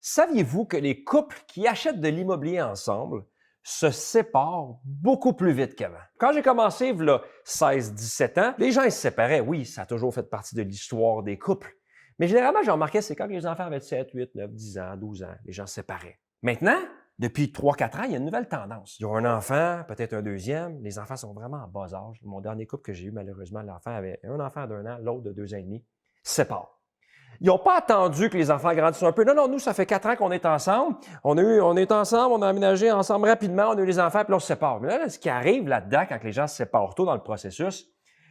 Saviez-vous que les couples qui achètent de l'immobilier ensemble se séparent beaucoup plus vite qu'avant? Quand j'ai commencé, là, 16-17 ans, les gens ils se séparaient. Oui, ça a toujours fait partie de l'histoire des couples. Mais généralement, j'ai remarqué, c'est quand les enfants avaient 7, 8, 9, 10 ans, 12 ans, les gens se séparaient. Maintenant, depuis 3-4 ans, il y a une nouvelle tendance. Ils ont un enfant, peut-être un deuxième. Les enfants sont vraiment en bas âge. Mon dernier couple que j'ai eu, malheureusement, l'enfant avait un enfant d'1 an, l'autre de 2 ans et demi. Se séparent. Ils n'ont pas attendu que les enfants grandissent un peu. Non, non, nous, ça fait 4 ans qu'on est ensemble. On est ensemble, on a aménagé ensemble rapidement, on a eu les enfants, puis là, on se sépare. Mais là, ce qui arrive là-dedans, quand les gens se séparent tôt dans le processus,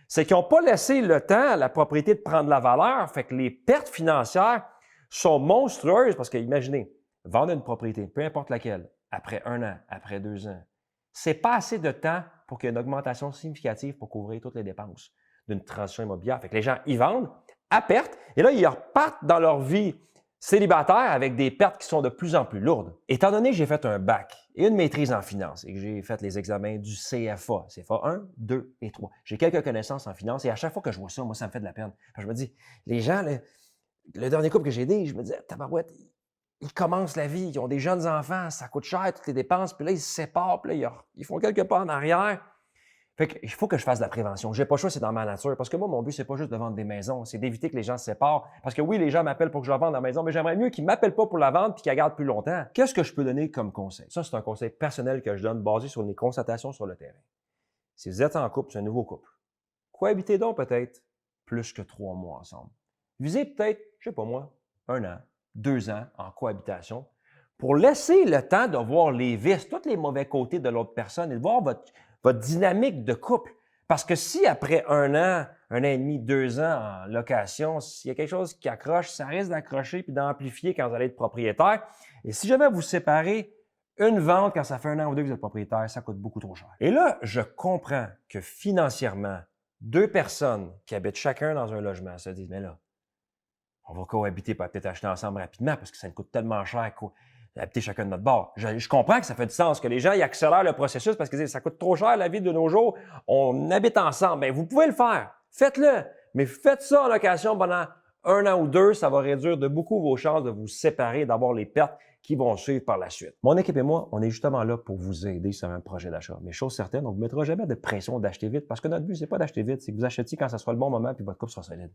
c'est qu'ils n'ont pas laissé le temps à la propriété de prendre la valeur. Fait que les pertes financières sont monstrueuses parce que, imaginez, vendre une propriété, peu importe laquelle, après 1 an, après 2 ans, c'est pas assez de temps pour qu'il y ait une augmentation significative pour couvrir toutes les dépenses d'une transaction immobilière. Fait que les gens y vendent à perte et là, ils repartent dans leur vie célibataire avec des pertes qui sont de plus en plus lourdes. Étant donné que j'ai fait un bac et une maîtrise en finance et que j'ai fait les examens du CFA, CFA 1, 2 et 3, j'ai quelques connaissances en finance et à chaque fois que je vois ça, moi, ça me fait de la peine. Je me dis, les gens, le dernier couple que j'ai aidé, je me disais, tabarouette, ils commencent la vie, ils ont des jeunes enfants, ça coûte cher, toutes les dépenses, puis là, ils se séparent, puis là, ils font quelques pas en arrière. Fait qu'il faut que je fasse de la prévention. J'ai pas le choix, c'est dans ma nature. Parce que moi, mon but, c'est pas juste de vendre des maisons, c'est d'éviter que les gens se séparent. Parce que oui, les gens m'appellent pour que je la vende la maison, mais j'aimerais mieux qu'ils m'appellent pas pour la vendre puis qu'ils la gardent plus longtemps. Qu'est-ce que je peux donner comme conseil? Ça, c'est un conseil personnel que je donne basé sur mes constatations sur le terrain. Si vous êtes en couple, c'est un nouveau couple. Cohabitez donc peut-être plus que 3 mois ensemble. Visez peut-être, je sais pas moi, 1 an, 2 ans en cohabitation pour laisser le temps de voir les vices, tous les mauvais côtés de l'autre personne et de voir votre dynamique de couple. Parce que si après 1 an, 1 an et demi, 2 ans en location, s'il y a quelque chose qui accroche, ça risque d'accrocher puis d'amplifier quand vous allez être propriétaire. Et si jamais vous vous séparez, une vente quand ça fait 1 an ou 2 que vous êtes propriétaire, ça coûte beaucoup trop cher. Et là, je comprends que financièrement, 2 personnes qui habitent chacun dans un logement se disent, mais là, on va cohabiter, peut-être acheter ensemble rapidement parce que ça nous coûte tellement cher habiter chacun de notre bord. Je comprends que ça fait du sens, que les gens ils accélèrent le processus parce que ça coûte trop cher la vie de nos jours. On habite ensemble. Bien, vous pouvez le faire. Faites-le. Mais faites ça en location pendant 1 an ou 2. Ça va réduire de beaucoup vos chances de vous séparer, d'avoir les pertes qui vont suivre par la suite. Mon équipe et moi, on est justement là pour vous aider sur un projet d'achat. Mais chose certaine, on ne vous mettra jamais de pression d'acheter vite parce que notre but, c'est pas d'acheter vite, c'est que vous achetiez quand ça sera le bon moment puis votre couple sera solide.